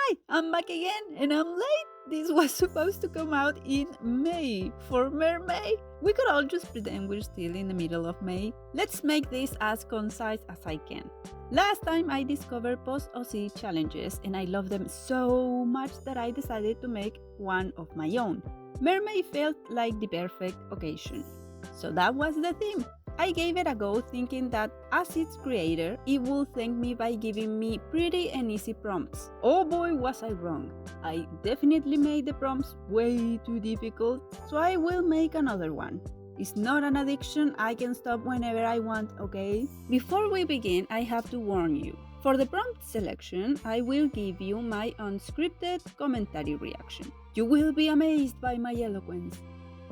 Hi, I'm back again and I'm late. This was supposed to come out in May for Mermay. We could all just pretend we're still in the middle of May. Let's make this as concise as I can. Last time I discovered Pause Oc challenges and I love them so much that I decided to make one of my own. Mermay felt like the perfect occasion. So that was the theme. I gave it a go thinking that as its creator, it would thank me by giving me pretty and easy prompts. Oh boy, was I wrong. I definitely made the prompts way too difficult, so I will make another one. It's not an addiction, I can stop whenever I want, okay? Before we begin, I have to warn you. For the prompt selection, I will give you my unscripted commentary reaction. You will be amazed by my eloquence.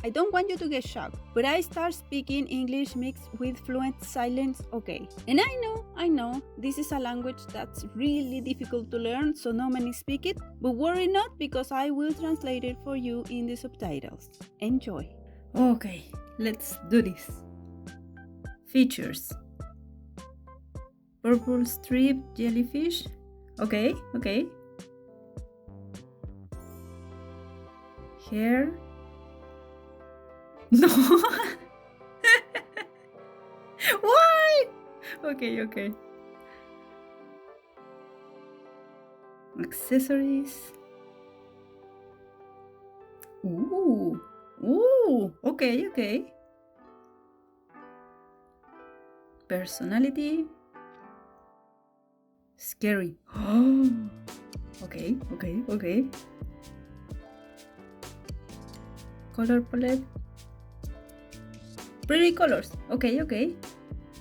I don't want you to get shocked, but I start speaking English mixed with fluent silence, okay. And I know, this is a language that's really difficult to learn, so no many speak it, but worry not because I will translate it for you in the subtitles. Enjoy. Okay, let's do this. Features. Purple strip jellyfish. Okay. Hair. No. Why? Okay. Accessories. Ooh. Okay. Personality. Scary. Oh. Okay. Color palette. Pretty colors. Okay.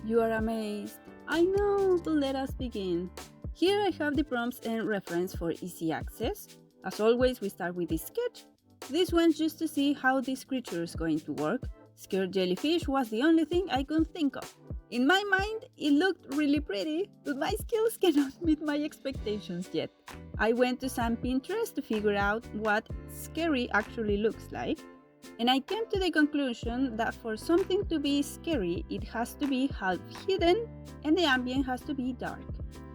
You are amazed. I know, but let us begin. Here I have the prompts and reference for easy access. As always, we start with the sketch. This one's just to see how this creature is going to work. Scared jellyfish was the only thing I could think of. In my mind, it looked really pretty, but my skills cannot meet my expectations yet. I went to some Pinterest to figure out what scary actually looks like. And I came to the conclusion that for something to be scary, it has to be half hidden and the ambient has to be dark.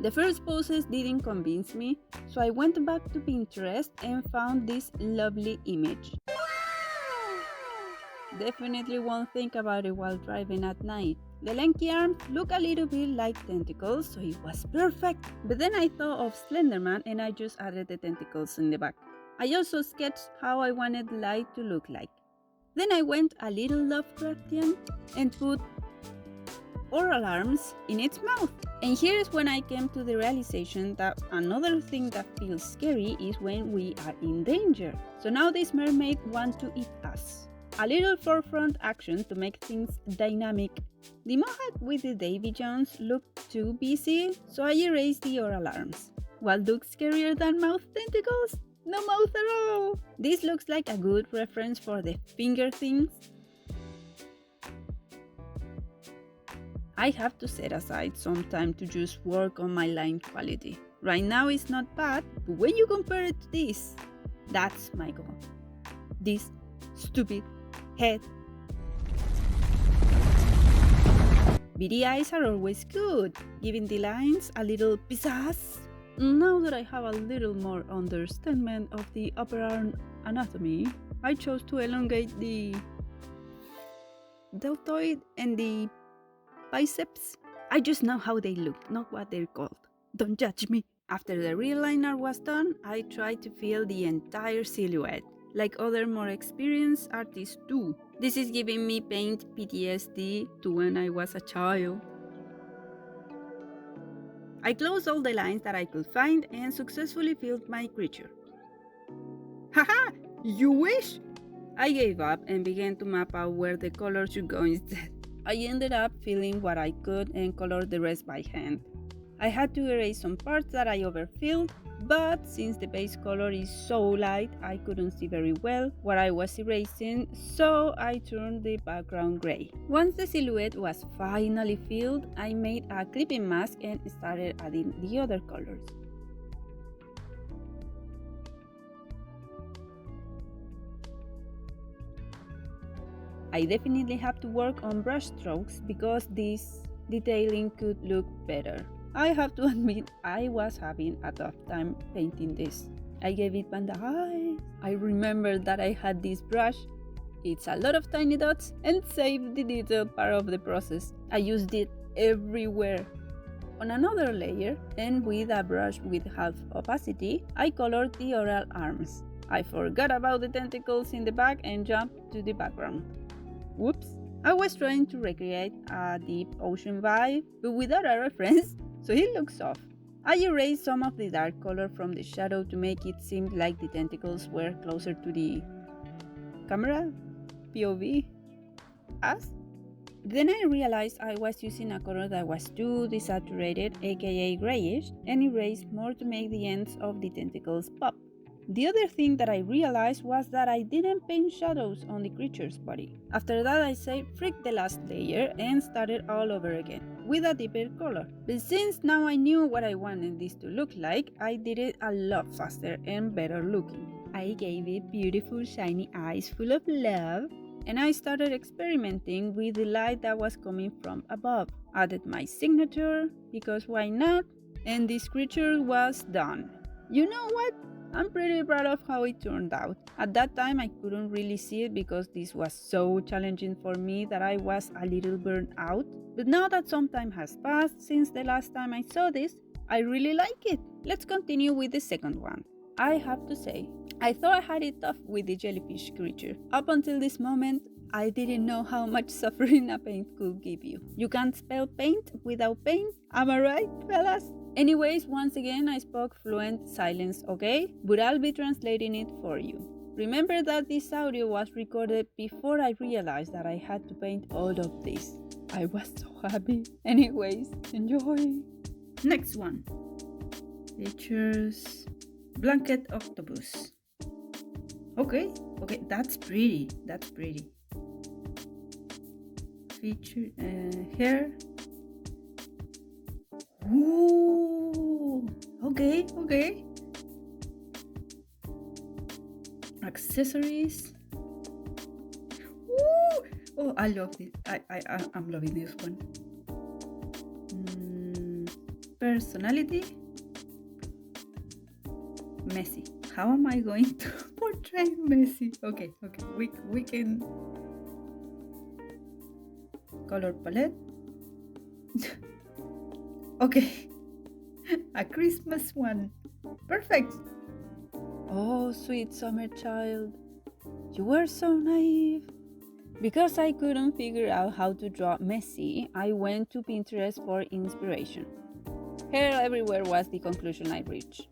The first poses didn't convince me, so I went back to Pinterest and found this lovely image. Definitely won't think about it while driving at night. The lanky arms look a little bit like tentacles, so it was perfect. But then I thought of Slenderman and I just added the tentacles in the back. I also sketched how I wanted the light to look like. Then I went a little Lovecraftian and put oral arms in its mouth. And here's when I came to the realization that another thing that feels scary is when we are in danger. So now this mermaid wants to eat us. A little forefront action to make things dynamic. The mohawk with the Davy Jones looked too busy, so I erased the oral arms. What looks scarier than mouth tentacles? No mouth at all! This looks like a good reference for the finger things. I have to set aside some time to just work on my line quality. Right now it's not bad, but when you compare it to this, that's my goal. This stupid head. Beady eyes are always good, giving the lines a little pizzazz. Now that I have a little more understanding of the upper arm anatomy, I chose to elongate the deltoid and the biceps. I just know how they look, not what they're called. Don't judge me. After the real liner was done, I tried to fill the entire silhouette, like other more experienced artists do. This is giving me paint PTSD to when I was a child. I closed all the lines that I could find and successfully filled my creature. Haha! You wish? I gave up and began to map out where the color should go instead. I ended up filling what I could and colored the rest by hand. I had to erase some parts that I overfilled, but since the base color is so light, I couldn't see very well what I was erasing, so I turned the background gray. Once the silhouette was finally filled, I made a clipping mask and started adding the other colors. I definitely have to work on brush strokes because this detailing could look better. I have to admit I was having a tough time painting this. I gave it panda eyes. I remember that I had this brush. It's a lot of tiny dots and saved the detailed part of the process. I used it everywhere. On another layer, and with a brush with half opacity, I colored the oral arms. I forgot about the tentacles in the back and jumped to the background. Whoops! I was trying to recreate a deep ocean vibe, but without a reference, so it looks off. I erased some of the dark color from the shadow to make it seem like the tentacles were closer to the camera, POV, us. Then I realized I was using a color that was too desaturated, aka grayish, and erased more to make the ends of the tentacles pop. The other thing that I realized was that I didn't paint shadows on the creature's body. After that I said frick the last layer and started all over again, with a deeper color. But since now I knew what I wanted this to look like, I did it a lot faster and better looking. I gave it beautiful shiny eyes full of love, and I started experimenting with the light that was coming from above. Added my signature, because why not? And this creature was done. You know what? I'm pretty proud of how it turned out. At that time I couldn't really see it because this was so challenging for me that I was a little burnt out. But now that some time has passed since the last time I saw this, I really like it. Let's continue with the second one. I have to say, I thought I had it tough with the jellyfish creature. Up until this moment, I didn't know how much suffering a paint could give you. You can't spell paint without pain, am I right, fellas? Anyways, once again I spoke fluent silence, okay? But I'll be translating it for you. Remember that this audio was recorded before I realized that I had to paint all of this. I was so happy. Anyways, enjoy! Next one. Features... Blanket octopus. Okay, that's pretty. Feature... hair... Ooh, okay. Accessories. Ooh, oh, I love this. I'm loving this one. Personality. Messy. How am I going to portray messy? Okay. We can. Color palette. Okay, a Christmas one. Perfect. Oh, sweet summer child, you were so naive. Because I couldn't figure out how to draw messy, I went to Pinterest for inspiration. Hair everywhere was the conclusion I reached.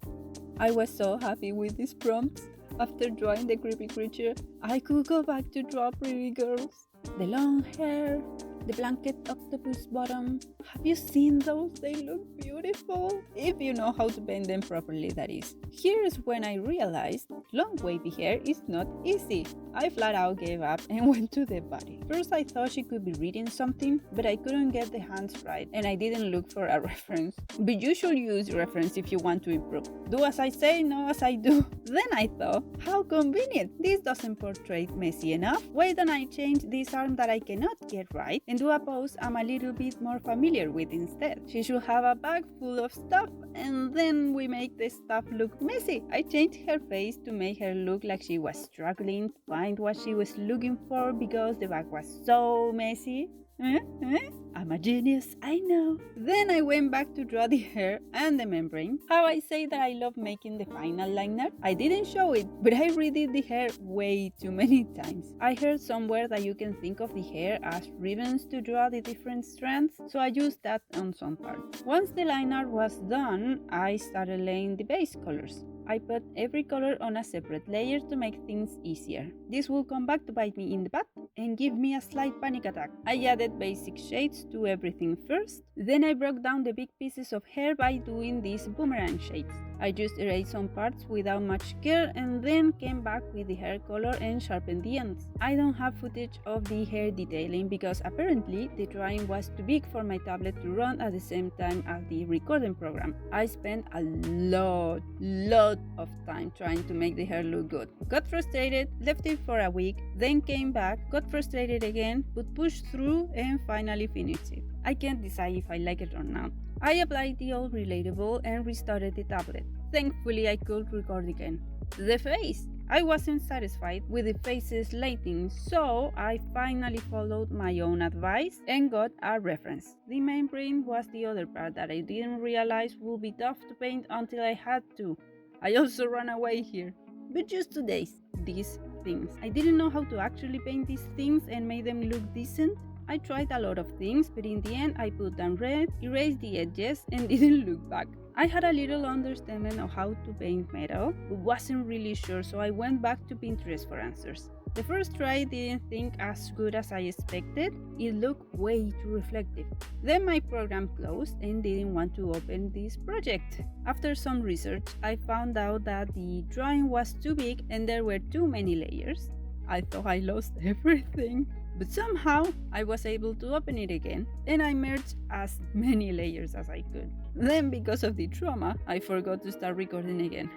I was so happy with these prompts. After drawing the creepy creature, I could go back to draw pretty girls. The long hair, the blanket octopus bottom. Have you seen those? They look beautiful. If you know how to paint them properly, that is. Here's when I realized long wavy hair is not easy. I flat out gave up and went to the body. First I thought she could be reading something, but I couldn't get the hands right and I didn't look for a reference. But you should use reference if you want to improve. Do as I say, not as I do. Then I thought, how convenient. This doesn't portray messy enough. Why don't I change this arm that I cannot get right and do a pose I'm a little bit more familiar with instead. She should have a bag full of stuff and then we make the stuff look messy. I changed her face to make her look like she was struggling to find what she was looking for because the bag was so messy. I'm a genius, I know. Then I went back to draw the hair and the membrane. How I say that I love making the final liner? I didn't show it, but I redid the hair way too many times. I heard somewhere that you can think of the hair as ribbons to draw the different strands, so I used that on some parts. Once the liner was done, I started laying the base colors. I put every color on a separate layer to make things easier. This will come back to bite me in the butt and give me a slight panic attack. I added basic shades to everything first, then I broke down the big pieces of hair by doing these boomerang shades. I just erased some parts without much care and then came back with the hair color and sharpened the ends. I don't have footage of the hair detailing because apparently the drawing was too big for my tablet to run at the same time as the recording program. I spent a lot of time trying to make the hair look good. Got frustrated, left it for a week, then came back, got frustrated again, but pushed through and finally finished it. I can't decide if I like it or not. I applied the old relatable and restarted the tablet. Thankfully, I could record again. The face! I wasn't satisfied with the face's lighting, so I finally followed my own advice and got a reference. The membrane was the other part that I didn't realize would be tough to paint until I had to. I also ran away here. But just 2 days. These things. I didn't know how to actually paint these things and make them look decent. I tried a lot of things, but in the end I put them red, erased the edges, and didn't look back. I had a little understanding of how to paint metal, but wasn't really sure, so I went back to Pinterest for answers. The first try didn't think as good as I expected, it looked way too reflective. Then my program closed and didn't want to open this project. After some research, I found out that the drawing was too big and there were too many layers. I thought I lost everything. But somehow I was able to open it again and I merged as many layers as I could. Then, because of the trauma, I forgot to start recording again.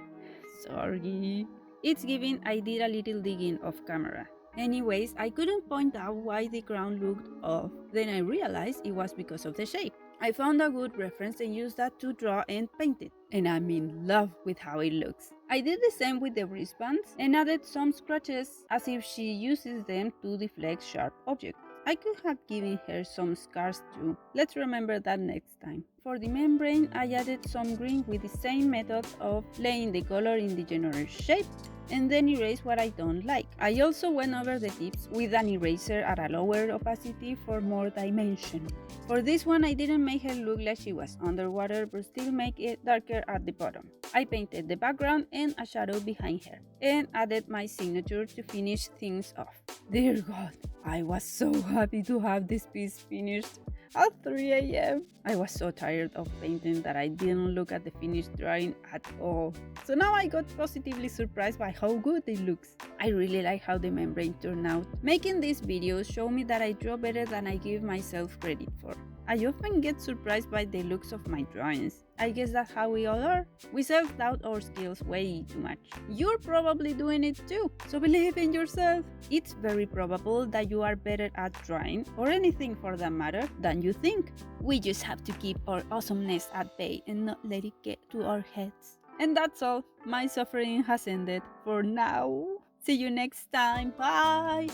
Sorry. It's given I did a little digging off camera. Anyways, I couldn't point out why the ground looked off. Then I realized it was because of the shape. I found a good reference and used that to draw and paint it. And I'm in love with how it looks. I did the same with the wristbands and added some scratches as if she uses them to deflect sharp objects. I could have given her some scars too. Let's remember that next time. For the membrane, I added some green with the same method of laying the color in the general shape and then erase what I don't like. I also went over the tips with an eraser at a lower opacity for more dimension. For this one, I didn't make her look like she was underwater but still make it darker at the bottom. I painted the background and a shadow behind her and added my signature to finish things off. Dear God, I was so happy to have this piece finished. At 3 a.m. I was so tired of painting that I didn't look at the finished drawing at all. So now I got positively surprised by how good it looks. I really like how the membrane turned out. Making these videos show me that I draw better than I give myself credit for. I often get surprised by the looks of my drawings. I guess that's how we all are. We self-doubt our skills way too much. You're probably doing it too, so believe in yourself. It's very probable that you are better at drawing, or anything for that matter, than you think. We just have to keep our awesomeness at bay and not let it get to our heads. And that's all. My suffering has ended for now. See you next time. Bye!